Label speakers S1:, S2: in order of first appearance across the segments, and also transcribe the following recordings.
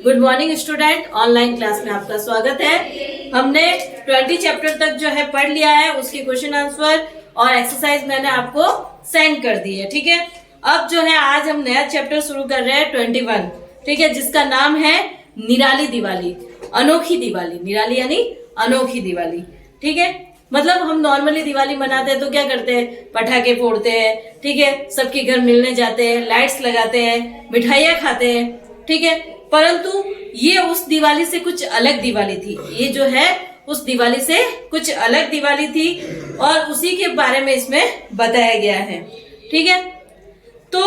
S1: Good morning student, online class में आपका स्वागत है। हमने 20 चैप्टर तक जो है पढ़ लिया है, उसके क्वेश्चन आंसर और एक्सरसाइज मैंने आपको सेंड कर दी है। ठीक है, अब जो है आज हम नया चैप्टर शुरू कर रहे हैं 21। ठीक है, जिसका नाम है निराली दिवाली, अनोखी दिवाली। निराली यानी अनोखी दिवाली। ठीक है, मतलब हम नॉर्मली दिवाली मनाते हैं तो क्या करते हैं, पटाखे फोड़ते हैं। ठीक है, सबके घर मिलने जाते हैं, लाइट्स लगाते हैं, मिठाइयाँ खाते हैं। ठीक है, परंतु ये उस दिवाली से कुछ अलग दिवाली थी। ये जो है उस दिवाली से कुछ अलग दिवाली थी और उसी के बारे में इसमें बताया गया है। ठीक है, तो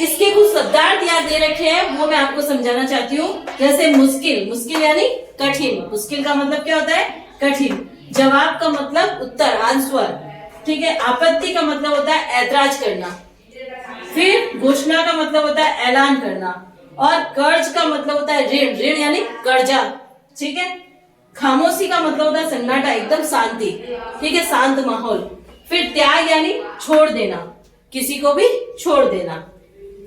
S1: इसके कुछ शब्दार्थ याद दे रखे हैं, वो मैं आपको समझाना चाहती हूँ। जैसे मुश्किल, मुश्किल यानी कठिन। मुश्किल का मतलब क्या होता है? कठिन। जवाब का मतलब उत्तर, आंसर। ठीक है, आपत्ति का मतलब होता है ऐतराज करना। फिर घोषणा का मतलब होता है ऐलान करना। और कर्ज का मतलब होता है ऋण, ऋण यानी कर्जा। ठीक है, खामोशी का मतलब होता है सन्नाटा, एकदम शांति। ठीक है, शांत माहौल। फिर त्याग यानी छोड़ देना, किसी को भी छोड़ देना।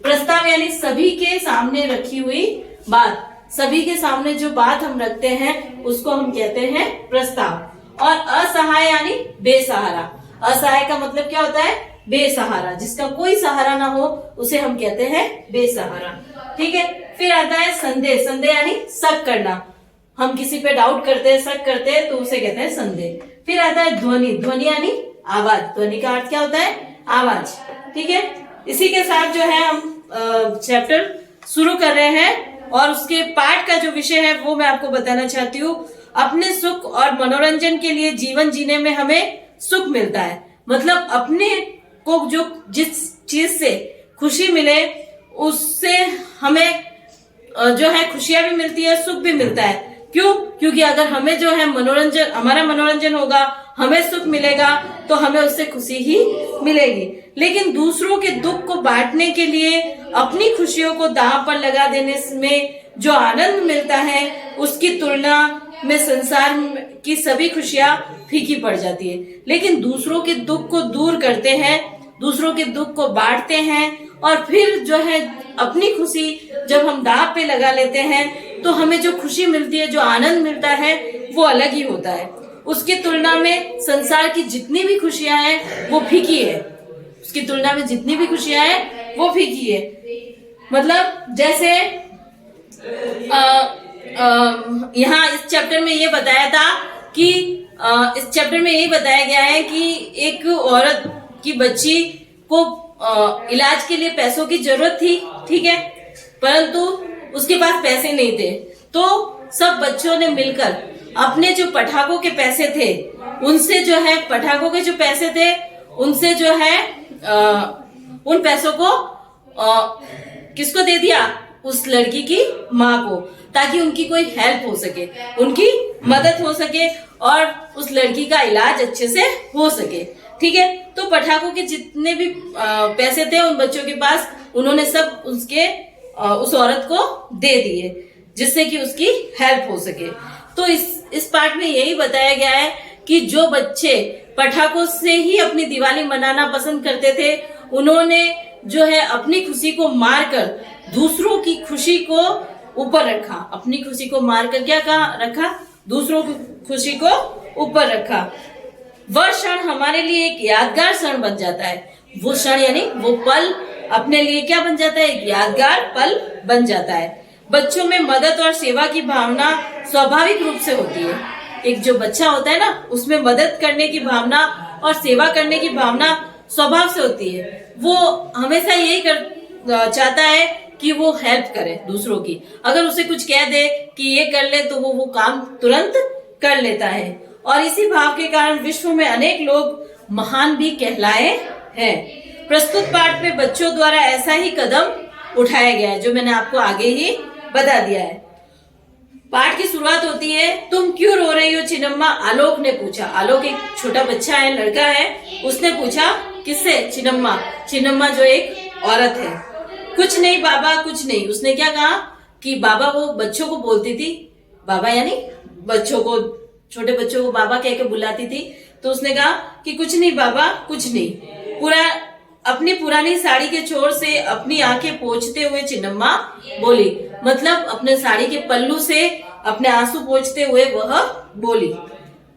S1: प्रस्ताव यानी सभी के सामने रखी हुई बात, सभी के सामने जो बात हम रखते हैं उसको हम कहते हैं प्रस्ताव। और असहाय यानी बेसहारा। असहाय का मतलब क्या होता है? बेसहारा, जिसका कोई सहारा ना हो उसे हम कहते हैं बेसहारा। ठीक है, फिर आता है संदेह। संदेह यानी शक करना, हम किसी पे डाउट करते हैं, शक करते हैं तो उसे कहते हैं संदेह। फिर आता है ध्वनि। ध्वनि यानी आवाज। ध्वनि का अर्थ क्या होता है? आवाज। ठीक है, इसी के साथ जो है हम चैप्टर शुरू कर रहे हैं और उसके पाठ का जो विषय है वो मैं आपको बताना चाहती हूँ। अपने सुख और मनोरंजन के लिए जीवन जीने में हमें सुख मिलता है। मतलब अपने को जो जिस चीज से खुशी मिले उससे हमें जो है खुशियां भी मिलती है, सुख भी मिलता है। क्यों? क्योंकि अगर हमें जो है मनोरंजन, हमारा मनोरंजन होगा, हमें सुख मिलेगा तो हमें उससे खुशी ही मिलेगी। लेकिन दूसरों के दुख को बांटने के लिए अपनी खुशियों को दांव पर लगा देने में जो आनंद मिलता है उसकी तुलना में संसार की सभी खुशियां फीकी पड़ जाती है। लेकिन दूसरों के दुख को दूर करते हैं, दूसरों के दुख को बांटते हैं और फिर जो है अपनी खुशी जब हम दांव पे लगा लेते हैं तो हमें जो खुशी मिलती है, जो आनंद मिलता है वो अलग ही होता है। उसकी तुलना में संसार की जितनी भी खुशियां हैं वो फीकी है। उसकी तुलना में जितनी भी खुशियां हैं वो फीकी है। मतलब जैसे यहाँ इस चैप्टर में ये बताया था कि इस चैप्टर में यही बताया गया है कि एक औरत की बच्ची को इलाज के लिए पैसों की जरूरत थी। ठीक है, परंतु उसके पास पैसे नहीं थे तो सब बच्चों ने मिलकर अपने जो पटाखों के पैसे थे उनसे जो है, पटाखों के जो पैसे थे उनसे जो है उन पैसों को किसको दे दिया? उस लड़की की माँ को, ताकि उनकी कोई हेल्प हो सके, उनकी मदद हो सके और उस लड़की का इलाज अच्छे से हो सके। ठीक है, तो पटाखों के जितने भी पैसे थे उन बच्चों के पास, उन्होंने सब उस औरत को दे दिए जिससे कि उसकी हेल्प हो सके। तो इस पार्ट में यही बताया गया है कि जो बच्चे पटाखों से ही अपनी दिवाली मनाना पसंद करते थे उन्होंने जो है अपनी खुशी को मारकर दूसरों की खुशी को ऊपर रखा। अपनी खुशी को मारकर क्या रखा? दूसरों की खुशी को ऊपर रखा। वह क्षण हमारे लिए एक यादगार क्षण बन जाता है। वो क्षण यानी वो पल अपने लिए क्या बन जाता है? एक यादगार पल बन जाता है। बच्चों में मदद और सेवा की भावना स्वाभाविक रूप से होती है। एक जो बच्चा होता है ना, उसमें मदद करने की भावना और सेवा करने की भावना स्वभाव से होती है। वो हमेशा यही चाहता है कि वो हेल्प करे दूसरों की। अगर उसे कुछ कह दे कि ये कर ले तो वो काम तुरंत कर लेता है। और इसी भाव के कारण विश्व में अनेक लोग महान भी कहलाए हैं। प्रस्तुत पाठ में बच्चों द्वारा ऐसा ही कदम उठाया गया है जो मैंने आपको आगे ही बता दिया है। पाठ की शुरुआत होती है, तुम क्यों रो रही हो चिन्नम्मा? आलोक ने पूछा। आलोक एक छोटा बच्चा है, लड़का है। उसने पूछा किससे? चिन्नम्मा। चिन्नम्मा जो एक औरत है। कुछ नहीं बाबा, कुछ नहीं। उसने क्या कहा कि बाबा, वो बच्चों को बोलती थी, बाबा यानी बच्चों को, छोटे बच्चों को बाबा कह के बुलाती थी। तो उसने कहा कि कुछ नहीं बाबा, कुछ नहीं। अपनी पुरानी साड़ी के छोर से अपनी आंखें पोंछते हुए चिन्नम्मा बोली, मतलब अपने साड़ी के पल्लू से अपने आंसू पोंछते हुए वह बोली।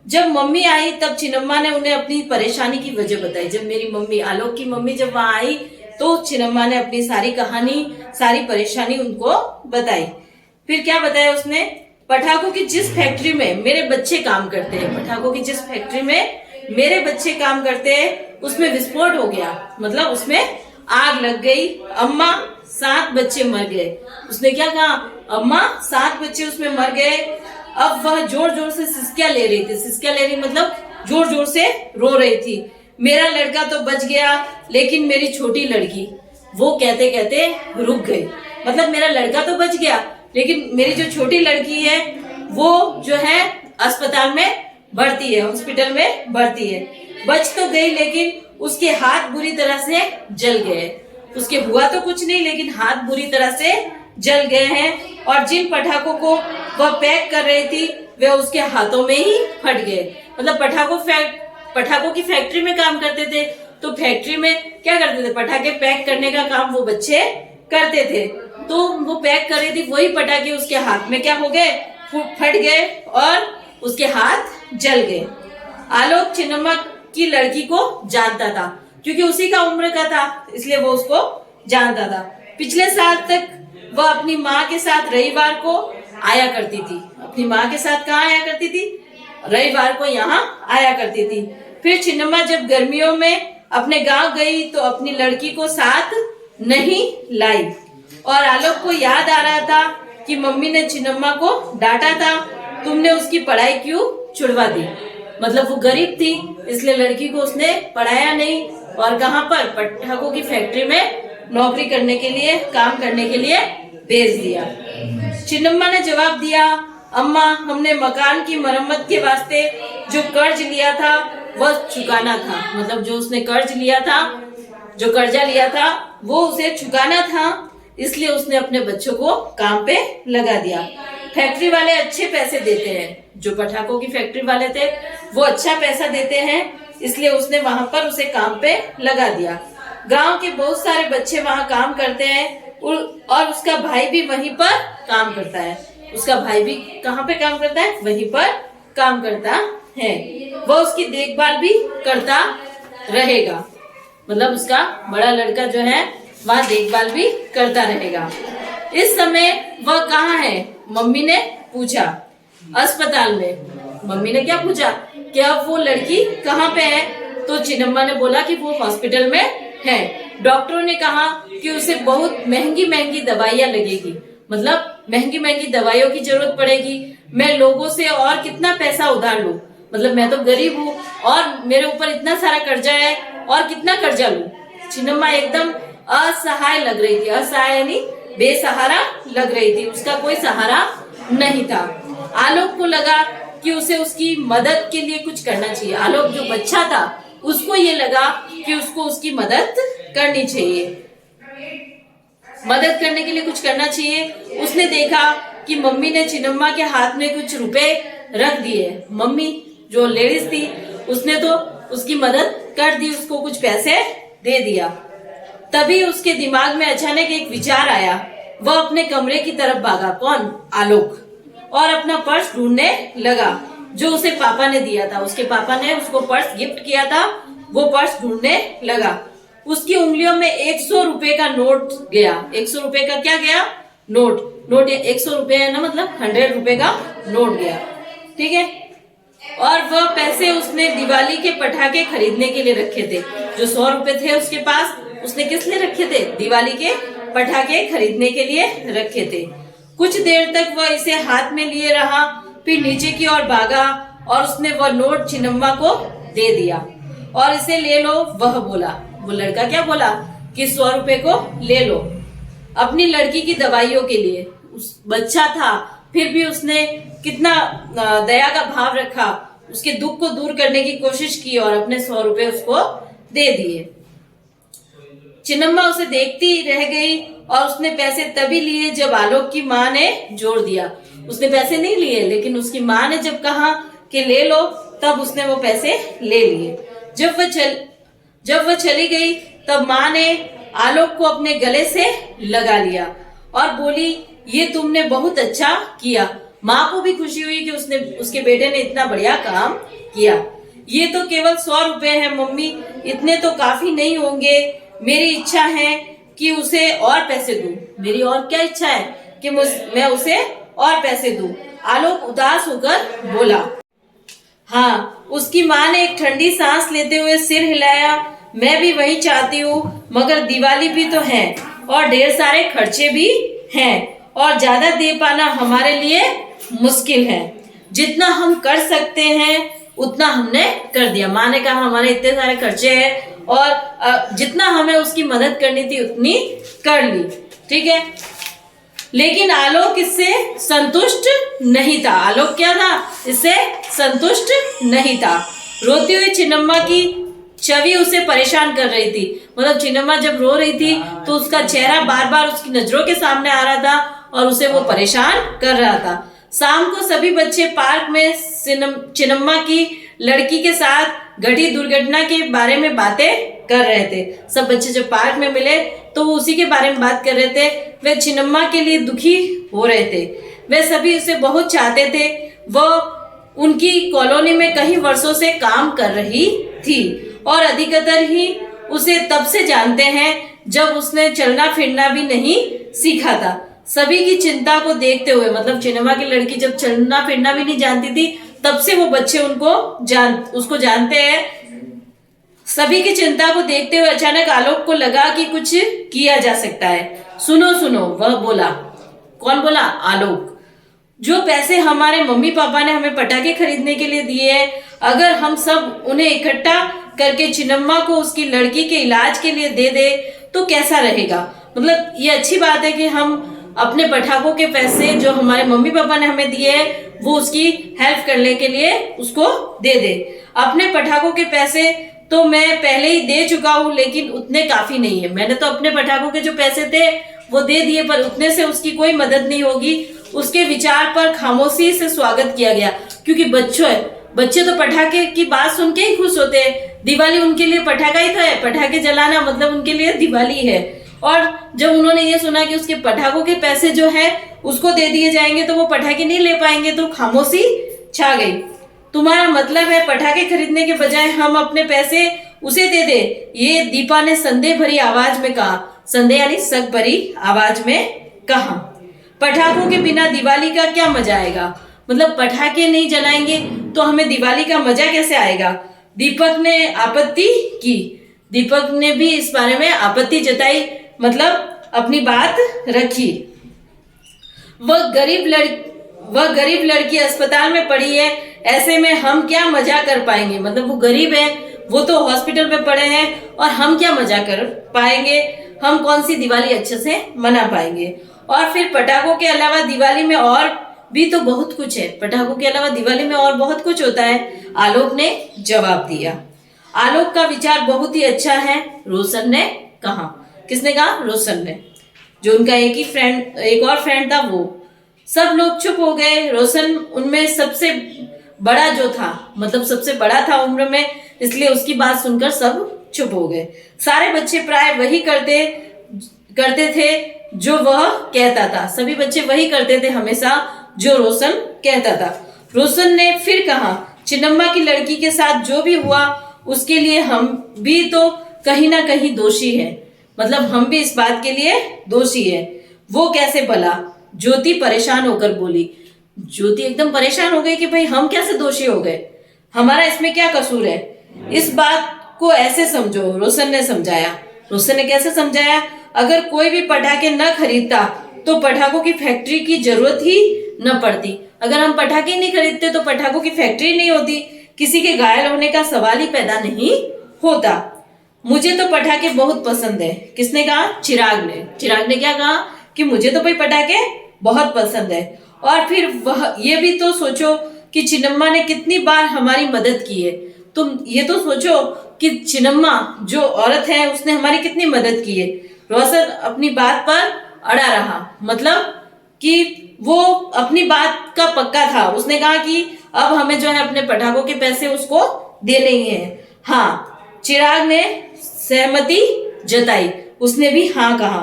S1: जब मम्मी आई तब चिन्नम्मा ने उन्हें अपनी परेशानी की वजह बताई। जब मेरी मम्मी, आलोक की मम्मी जब वहां आई तो चिन्नम्मा ने अपनी सारी कहानी, सारी परेशानी उनको बताई। फिर क्या बताया उसने? पटाखों की जिस फैक्ट्री में मेरे बच्चे काम करते हैं, पटाखों की जिस फैक्ट्री में मेरे बच्चे काम करते हैं उसमें विस्फोट हो गया, मतलब उसमें आग लग गई। अम्मा 7 बच्चे मर गए। उसने क्या कहा? अम्मा 7 बच्चे उसमें मर गए। अब वह जोर जोर से सिसकियां ले रही थी। सिसकियां ले रही मतलब जोर जोर से रो रही थी। मेरा लड़का तो बच गया लेकिन मेरी छोटी लड़की, वो कहते कहते रुक गई। मतलब मेरा लड़का तो बच गया लेकिन मेरी जो छोटी लड़की है वो जो है अस्पताल में भर्ती है, हॉस्पिटल में भर्ती है। बच तो गई लेकिन उसके हाथ बुरी तरह से जल गए। उसके हुआ तो कुछ नहीं लेकिन हाथ बुरी तरह से जल गए हैं। और जिन पटाखों को वह पैक कर रही थी वे उसके हाथों में ही फट गए। मतलब पटाखों की फैक्ट्री में काम करते थे तो फैक्ट्री में क्या करते थे? पटाखे पैक करने का काम वो बच्चे करते थे। तो वो पैक कर रही थी, वही पटाखे उसके हाथ में क्या हो गए? फट गए और उसके हाथ जल गए। आलोक चिन्नम्मा की लड़की को जानता था क्योंकि उसी का उम्र का था, इसलिए वो उसको जानता था। पिछले साल तक वह अपनी माँ के साथ रविवार को आया करती थी। अपनी माँ के साथ कहाँ आया करती थी? रविवार को यहाँ आया करती थी। फिर चिन्नम्मा जब गर्मियों में अपने गांव गई तो अपनी लड़की को साथ नहीं लाई और आलोक को याद आ रहा था कि मम्मी ने चिन्नम्मा को डांटा था, तुमने उसकी पढ़ाई क्यों छुड़वा दी? मतलब वो गरीब थी इसलिए लड़की को उसने पढ़ाया नहीं और कहाँ पर? पटाखों की फैक्ट्री में नौकरी करने के लिए, काम करने के लिए भेज दिया। चिन्नम्मा ने जवाब दिया, अम्मा हमने मकान की मरम्मत के वास्ते जो कर्ज लिया था वह चुकाना था। मतलब जो उसने कर्ज लिया था, जो कर्जा लिया था वो उसे चुकाना था, इसलिए उसने अपने बच्चों को काम पे लगा दिया। फैक्ट्री वाले अच्छे पैसे देते हैं, जो पटाखों की फैक्ट्री वाले थे वो अच्छा पैसा देते हैं, इसलिए उसने वहां पर उसे काम पे लगा दिया। गांव के बहुत सारे बच्चे वहां काम करते हैं और उसका भाई भी वहीं पर काम करता है। उसका भाई भी कहाँ पे काम करता है? वहीं पर काम करता है। वो उसकी देखभाल भी करता रहेगा। मतलब उसका बड़ा लड़का जो है वहाँ देखभाल भी करता रहेगा। इस समय वह कहाँ है? मम्मी ने पूछा। अस्पताल में। मम्मी ने क्या पूछा कि अब वो लड़की कहाँ पे है? तो चिन्नम्मा ने बोला कि वो हॉस्पिटल में है। डॉक्टरों ने कहा कि उसे बहुत महंगी महंगी दवाइयाँ लगेगी, मतलब महंगी महंगी दवाइयों की जरूरत पड़ेगी। मैं लोगों से और कितना पैसा उधार लूं? मतलब मैं तो गरीब हूँ और मेरे ऊपर इतना सारा कर्जा है और कितना कर्जा लूं? चिन्नम्मा एकदम असहाय लग रही थी। असहाय यानी बेसहारा लग रही थी, उसका कोई सहारा नहीं था। आलोक को लगा कि उसे उसकी मदद के लिए कुछ करना चाहिए। आलोक जो बच्चा था उसको ये लगा कि उसको उसकी मदद करनी चाहिए, मदद करने के लिए कुछ करना चाहिए। उसने देखा कि मम्मी ने चिन्नम्मा के हाथ में कुछ रुपए रख दिए। मम्मी जो लेडीज थी उसने तो उसकी मदद कर दी, उसको कुछ पैसे दे दिया। तभी उसके दिमाग में अचानक एक विचार आया। वह अपने कमरे की तरफ भागा। कौन? आलोक। और अपना पर्स ढूंढने लगा जो उसे पापा ने दिया था। उसके पापा ने उसको पर्स गिफ्ट किया था, वो पर्स ढूंढने लगा। उसकी उंगलियों में 100 रुपए का नोट गया। 100 रुपए का क्या गया? नोट 100 रुपए है ना, मतलब 100 रुपए का नोट गया। ठीक है। और वह पैसे उसने दिवाली के पटाखे खरीदने के लिए रखे थे। जो 100 रुपए थे उसके पास, उसने किस लिए रखे थे? दिवाली के पटाखे खरीदने के लिए रखे थे। कुछ देर तक वह इसे हाथ में लिए रहा, फिर नीचे की ओर भागा और उसने वह नोट चिन्नम्मा को दे दिया। और इसे ले लो, वह बोला। वो लड़का क्या बोला कि 100 रुपए को ले लो अपनी लड़की की दवाइयों के लिए। उस बच्चा था फिर भी उसने कितना दया का भाव रखा, उसके दुख को दूर करने की कोशिश की और अपने 100 रुपए उसको दे दिए। चिन्नम्मा उसे देखती रह गई और उसने पैसे तभी लिए जब आलोक की माँ ने जोर दिया। उसने पैसे नहीं लिए लेकिन उसकी माँ ने जब कहा कि ले लो तब उसने वो पैसे ले लिए। जब वह चली गई तब माँ ने आलोक को अपने गले से लगा लिया और बोली, ये तुमने बहुत अच्छा किया। माँ को भी खुशी हुई कि उसके बेटे ने इतना बढ़िया काम किया। ये तो केवल 100 रुपए है मम्मी, इतने तो काफी नहीं होंगे। मेरी इच्छा है कि उसे और पैसे दूं। मेरी और क्या इच्छा है कि मैं उसे और पैसे दूं। आलोक उदास होकर बोला। हाँ, उसकी माँ ने एक ठंडी सांस लेते हुए सिर हिलाया। मैं भी वही चाहती हूँ, मगर दिवाली भी तो है और ढेर सारे खर्चे भी हैं और ज्यादा दे पाना हमारे लिए मुश्किल है। जितना हम कर सकते हैं उतना हमने कर दिया। माँ ने कहा हमारे इतने सारे खर्चे हैं और जितना हमें उसकी मदद करनी थी उतनी कर ली, ठीक है। लेकिन आलोक इससे संतुष्ट नहीं था। आलोक क्या था? इससे संतुष्ट नहीं था। रोती हुई चिन्नम्मा की छवि उसे परेशान कर रही थी। मतलब चिन्नम्मा जब रो रही थी तो उसका चेहरा बार बार उसकी नजरों के सामने आ रहा था और उसे वो परेशान कर रहा था। शाम को सभी बच्चे पार्क में चिन्नम्मा की लड़की के साथ घटी दुर्घटना के बारे में बातें कर रहे थे। सब बच्चे जब पार्क में मिले तो वो उसी के बारे में बात कर रहे थे। वे चिन्नम्मा के लिए दुखी हो रहे थे। वे सभी उसे बहुत चाहते थे। वो उनकी कॉलोनी में कई वर्षों से काम कर रही थी और अधिकतर ही उसे तब से जानते हैं जब उसने चलना फिरना भी नहीं सीखा था। सभी की चिंता को देखते हुए, मतलब चिन्नम्मा की लड़की जब चलना फिरना भी नहीं जानती थी तब से वो बच्चे उसको जानते हैं। सभी की चिंता को देखते हुए अचानक आलोक को लगा कि कुछ किया जा सकता है। सुनो सुनो, वह बोला। कौन बोला? आलोक। जो पैसे हमारे मम्मी पापा ने हमें पटाखे खरीदने के लिए दिए हैं, अगर हम सब उन्हें इकट्ठा करके चिन्नम्मा को उसकी लड़की के इलाज के लिए दे दे तो कैसा रहेगा? मतलब ये अच्छी बात है कि हम अपने पटाखों के पैसे जो हमारे मम्मी पापा ने हमें दिए हैं वो उसकी हेल्प करने के लिए उसको दे दे। अपने पटाखों के पैसे तो मैं पहले ही दे चुका हूँ, लेकिन उतने काफी नहीं है। मैंने तो अपने पटाखों के जो पैसे थे वो दे दिए, पर उतने से उसकी कोई मदद नहीं होगी। उसके विचार पर खामोशी से स्वागत किया गया, क्योंकि बच्चे तो पटाखे की बात सुन के ही खुश होते हैं। दिवाली उनके लिए पटाखा ही तो है, पटाखे जलाना मतलब उनके लिए दिवाली है। और जब उन्होंने ये सुना कि उसके पटाखों के पैसे जो है उसको दे दिए जाएंगे तो वो पटाखे नहीं ले पाएंगे, तो खामोशी छा गई। तुम्हारा मतलब है पटाखे खरीदने के बजाय हम अपने पैसे उसे दे दे? ये दीपा ने संदेह भरी आवाज में कहा। संदेह यानी शक भरी आवाज में कहा। पटाखों के बिना दिवाली का क्या मजा आएगा? मतलब पटाखे नहीं जलाएंगे तो हमें दिवाली का मजा कैसे आएगा? दीपक ने आपत्ति की। दीपक ने भी इस बारे में आपत्ति जताई, मतलब अपनी बात रखी। वह गरीब लड़की अस्पताल में पड़ी है, ऐसे में हम क्या मजा कर पाएंगे? मतलब वो गरीब है, वो तो हॉस्पिटल में पड़े हैं और हम क्या मजा कर पाएंगे? हम कौन सी दिवाली अच्छे से मना पाएंगे? और फिर पटाखों के अलावा दिवाली में और भी तो बहुत कुछ है। पटाखों के अलावा दिवाली में और बहुत कुछ होता है, आलोक ने जवाब दिया। आलोक का विचार बहुत ही अच्छा है, रोशन ने कहा। किसने कहा? रोशन ने। जो उनका एक और फ्रेंड था वो। सब लोग चुप हो गए। रोशन उनमें सबसे बड़ा जो था, मतलब सबसे बड़ा था उम्र में, इसलिए उसकी बात सुनकर सब चुप हो गए। सारे बच्चे प्राय वही करते थे जो वह कहता था। सभी बच्चे वही करते थे हमेशा जो रोशन कहता था। रोशन ने फिर कहा, चिन्नम्मा की लड़की के साथ जो भी हुआ उसके लिए हम भी तो कहीं ना कहीं दोषी है। मतलब हम भी इस बात के लिए दोषी है। वो कैसे भला? ज्योति परेशान होकर बोली। ज्योति एकदम परेशान हो गई कि भाई हम कैसे दोषी हो गए, हमारा इसमें क्या कसूर है? इस बात को ऐसे समझो, रोशन ने समझाया। रोशन ने कैसे समझाया? अगर कोई भी पटाखे न खरीदता तो पटाखों की फैक्ट्री की जरूरत ही न पड़ती। अगर हम पटाखे नहीं खरीदते तो पटाखों की फैक्ट्री नहीं होती, किसी के घायल होने का सवाल ही पैदा नहीं होता। मुझे तो पटाखे बहुत पसंद है। किसने कहा? चिराग ने। चिराग ने क्या कहा? कि मुझे तो भाई पटाखे बहुत पसंद है। और फिर वह ये भी तो सोचो कि चिन्नम्मा ने कितनी बार हमारी मदद की है। तुम ये तो सोचो कि चिन्नम्मा जो औरत है उसने हमारी कितनी मदद की है। रोशन अपनी बात पर अड़ा रहा, मतलब कि वो अपनी बात का पक्का था। उसने कहा कि अब हमें जो है अपने पटाखों के पैसे उसको देने ही हैं। हाँ, चिराग ने सहमति जताई, उसने भी हाँ कहा।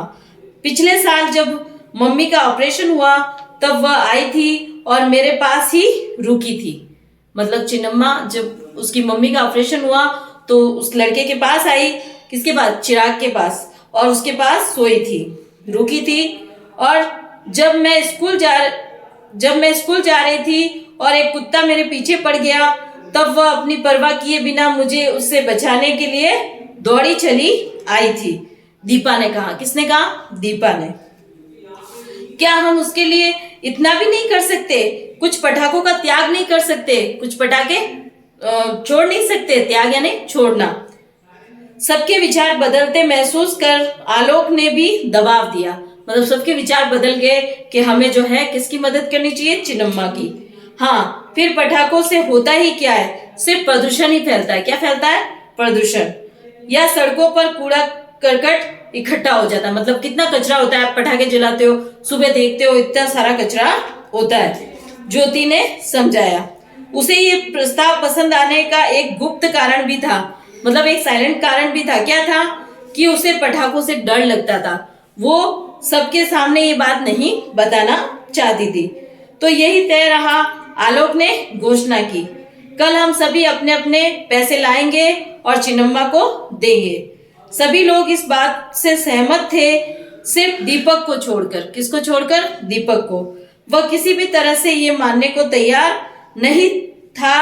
S1: पिछले साल जब मम्मी का ऑपरेशन हुआ तब वह आई थी और मेरे पास ही रुकी थी। मतलब चिन्नम्मा जब उसकी मम्मी का ऑपरेशन हुआ तो उस लड़के के पास आई, किसके पास, चिराग के पास, और उसके पास सोई थी, रुकी थी। और जब मैं स्कूल जा रही थी और एक कुत्ता मेरे पीछे पड़ गया तब वह अपनी परवाह किए बिना मुझे उससे बचाने के लिए दौड़ी चली आई थी। दीपा ने कहा। किसने कहा? दीपा ने। क्या हम उसके लिए इतना भी नहीं कर सकते? कुछ पटाखों का त्याग नहीं कर सकते? कुछ पटाखे छोड़ नहीं सकते? त्याग यानी छोड़ना। सबके विचार बदलते महसूस कर आलोक ने भी दबाव दिया। मतलब सबके विचार बदल गए कि हमें जो है किसकी मदद करनी चाहिए? चिन्नम्मा की। हाँ, फिर पटाखों से होता ही क्या है? सिर्फ प्रदूषण ही फैलता है। क्या फैलता है? प्रदूषण। या सड़कों पर कूड़ा करकट इकट्ठा हो जाता है। मतलब कितना कचरा होता है, आप पटाखे जलाते हो, सुबह देखते हो इतना सारा कचरा होता है। ज्योति ने समझाया। उसे ये प्रस्ताव पसंद आने का एक गुप्त कारण भी था, मतलब एक साइलेंट कारण भी था। क्या था? कि उसे पटाखों से डर लगता था। वो सबके सामने ये बात नहीं बताना चाहती थी। तो यही तय रहा। आलोक ने घोषणा की, कल हम सभी अपने अपने पैसे लाएंगे और चिन्नम्मा को देंगे। सभी लोग इस बात से सहमत थे, सिर्फ दीपक को छोड़कर। किसको छोड़कर? दीपक को। वह किसी भी तरह से ये मानने को तैयार नहीं था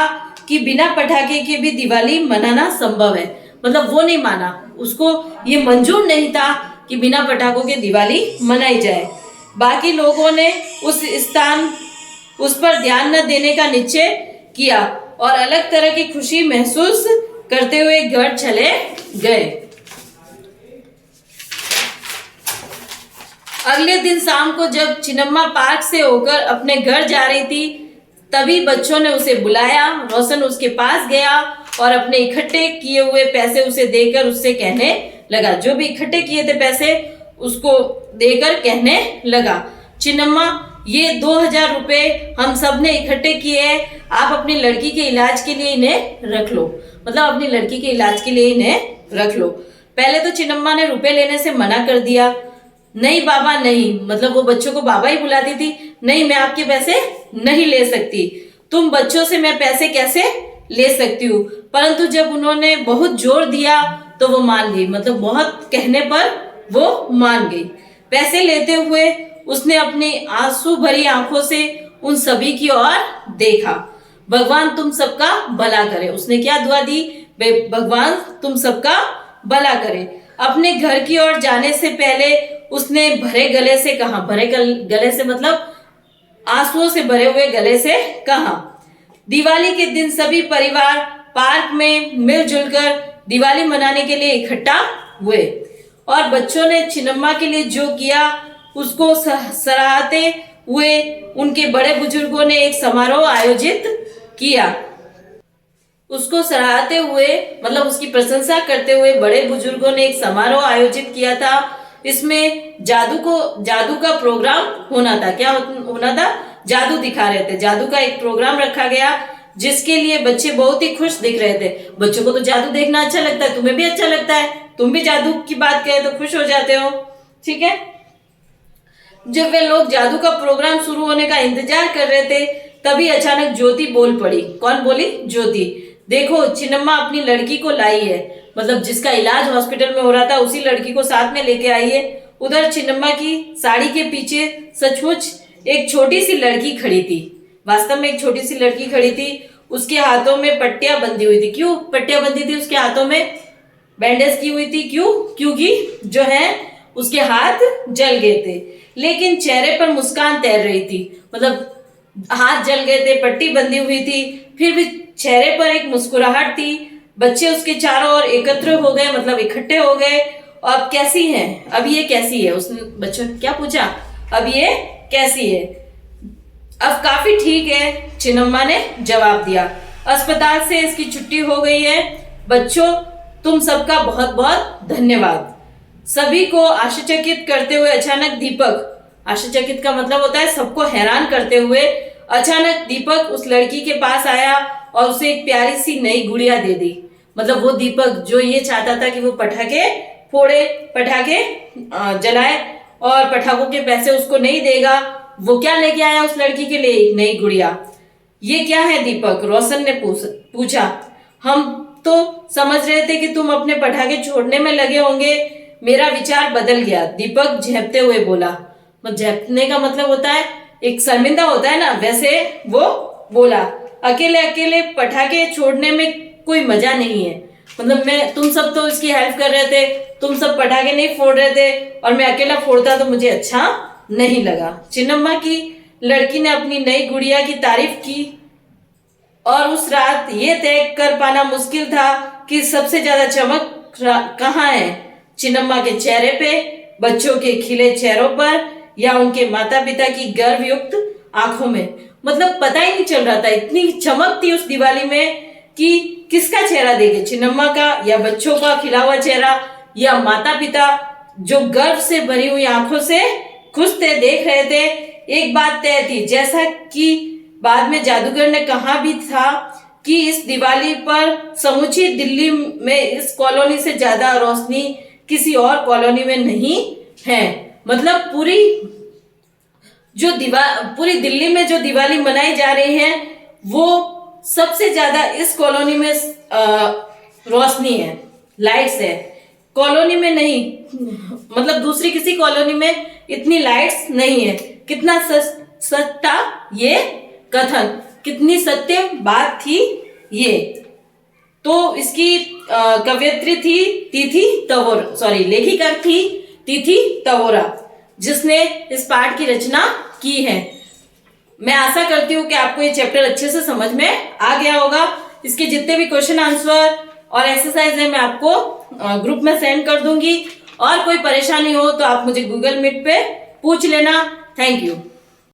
S1: कि बिना पटाखे के भी दिवाली मनाना संभव है। मतलब वो नहीं माना, उसको ये मंजूर नहीं था कि बिना पटाखों के दिवाली मनाई जाए। बाकी लोगों ने उस पर ध्यान न देने का निश्चय किया और अलग तरह की खुशी महसूस करते हुए घर चले गए। अगले दिन शाम को जब चिन्नम्मा पार्क से होकर अपने घर जा रही थी तभी बच्चों ने उसे बुलाया। रोशन उसके पास गया और अपने इकट्ठे किए हुए पैसे उसे देकर उससे कहने लगा। जो भी इकट्ठे किए थे पैसे उसको देकर कहने लगा, चिन्नम्मा ये 2000 रुपए हम सब ने इकट्ठे किए हैं, आप अपनी लड़की के इलाज के लिए इन्हें रख लो। मतलब अपनी लड़की के इलाज के लिए इन्हें रख लो। पहले तो चिन्नम्मा ने रुपए लेने से मना कर दिया। नहीं बाबा नहीं, मतलब वो बच्चों को बाबा ही बुलाती थी। नहीं, मैं आपके पैसे नहीं ले सकती, तुम बच्चों से मैं पैसे कैसे ले सकती हूँ। परंतु जब उन्होंने बहुत जोर दिया तो वो मान गई। मतलब बहुत कहने पर वो मान गई। पैसे लेते हुए उसने अपनी आंसू भरी आंखों से उन सभी की ओर देखा। भगवान तुम सबका भला करे। उसने क्या दुआ दी? भगवान तुम सबका भला करे। अपने घर की ओर जाने से पहले उसने भरे गले से कहा। भरे गले से मतलब आंसुओं से भरे हुए गले से कहा, दिवाली के दिन सभी परिवार पार्क में मिलजुल कर दिवाली मनाने के लिए इकट्ठा हुए और बच्चों ने चिन्नम्मा के लिए जो किया उसको सराहते हुए उनके बड़े बुजुर्गों ने एक समारोह आयोजित किया। उसको सराहते हुए मतलब उसकी प्रशंसा करते हुए बड़े बुजुर्गों ने एक समारोह आयोजित किया था। इसमें जादू का प्रोग्राम होना था। क्या होना था? जादू दिखा रहे थे। जादू का एक प्रोग्राम रखा गया जिसके लिए बच्चे बहुत ही खुश दिख रहे थे। बच्चों को तो जादू देखना अच्छा लगता है, तुम्हें भी अच्छा लगता है, तुम भी जादू की बात कहे तो खुश हो जाते हो। ठीक है। जब वे लोग जादू का प्रोग्राम शुरू होने का इंतजार कर रहे थे तभी अचानक ज्योति बोल पड़ी। कौन बोली? ज्योति। देखो चिन्नम्मा अपनी लड़की को लाई है, मतलब जिसका इलाज हॉस्पिटल में हो रहा था उसी लड़की को साथ में लेके आई है। उधर चिन्नम्मा की साड़ी के पीछे सचमुच एक छोटी सी लड़की खड़ी थी। वास्तव में एक छोटी सी लड़की खड़ी थी। उसके हाथों में पट्टियां बंधी हुई थी। क्यों पट्टियां बंधी थी उसके हाथों में? बैंडेज की हुई थी। क्यों? क्योंकि जो है उसके हाथ जल गए थे, लेकिन चेहरे पर मुस्कान तैर रही थी। मतलब हाथ जल गए थे, पट्टी बंधी हुई थी, फिर भी चेहरे पर एक मुस्कुराहट थी। बच्चे उसके चारों ओर एकत्र हो गए, मतलब इकट्ठे हो गए। अब कैसी है? अब ये कैसी है? उसने बच्चों ने क्या पूछा? अब ये कैसी है? अब काफी ठीक है, चिन्नम्मा ने जवाब दिया। अस्पताल से इसकी छुट्टी हो गई है। बच्चों तुम सबका बहुत बहुत धन्यवाद। सभी को आश्चर्यचकित करते हुए अचानक दीपक, आश्चर्यचकित का मतलब होता है सबको हैरान करते हुए, अचानक दीपक उस लड़की के पास आया और उसे एक प्यारी सी नई गुड़िया दे दी। मतलब वो दीपक जो ये चाहता था कि वो पटाखे फोड़े, पटाखे जलाए और पटाखों के पैसे उसको नहीं देगा। वो क्या लेके आया उस लड़की के लिए? एक नई गुड़िया। ये क्या है दीपक? रोशन ने पूछा। हम तो समझ रहे थे कि तुम अपने पटाखे छोड़ने में लगे होंगे। मेरा विचार बदल गया, दीपक झेपते हुए बोला। झेपने का मतलब होता है एक शर्मिंदा होता है ना, वैसे वो बोला। अकेले अकेले पटाखे छोड़ने में कोई मजा नहीं है। मतलब तुम सब तो इसकी हेल्प कर रहे थे, तुम सब पटाखे नहीं फोड़ रहे थे और मैं अकेला फोड़ता तो मुझे अच्छा नहीं लगा। चिन्नम्मा की लड़की ने अपनी नई गुड़िया की तारीफ की और उस रात ये तय कर पाना मुश्किल था कि सबसे ज्यादा चमक कहाँ है, चिन्नम्मा के चेहरे पे, बच्चों के खिले चेहरों पर, या उनके माता पिता की गर्व युक्त आंखों में। मतलब पता ही नहीं चल रहा था, इतनी चमक थी उस दिवाली में कि किसका चेहरा देखे, चिन्नम्मा का या बच्चों का खिला हुआ चेहरा, या माता पिता जो गर्व से भरी हुई आंखों से खुश थे, देख रहे थे। एक बात तय थी, जैसा कि बाद में जादूगर ने कहा भी था कि इस दिवाली पर समूची दिल्ली में इस कॉलोनी से ज्यादा रोशनी किसी और कॉलोनी में नहीं है। मतलब पूरी दिल्ली में जो दिवाली मनाई जा रही है वो सबसे ज्यादा इस कॉलोनी में रोशनी है, लाइट्स है। कॉलोनी में नहीं, मतलब दूसरी किसी कॉलोनी में इतनी लाइट्स नहीं है। कितना सच था ये कथन, कितनी सत्य बात थी ये। तो इसकी कवयित्री थी तिथि तवोरा, लेखिका थी तिथि तवोरा, जिसने इस पाठ की रचना की है। मैं आशा करती हूँ कि आपको ये चैप्टर अच्छे से समझ में आ गया होगा। इसके जितने भी क्वेश्चन आंसर और एक्सरसाइज है मैं आपको ग्रुप में सेंड कर दूंगी। और कोई परेशानी हो तो आप मुझे गूगल मीट पे पूछ लेना। Thank you.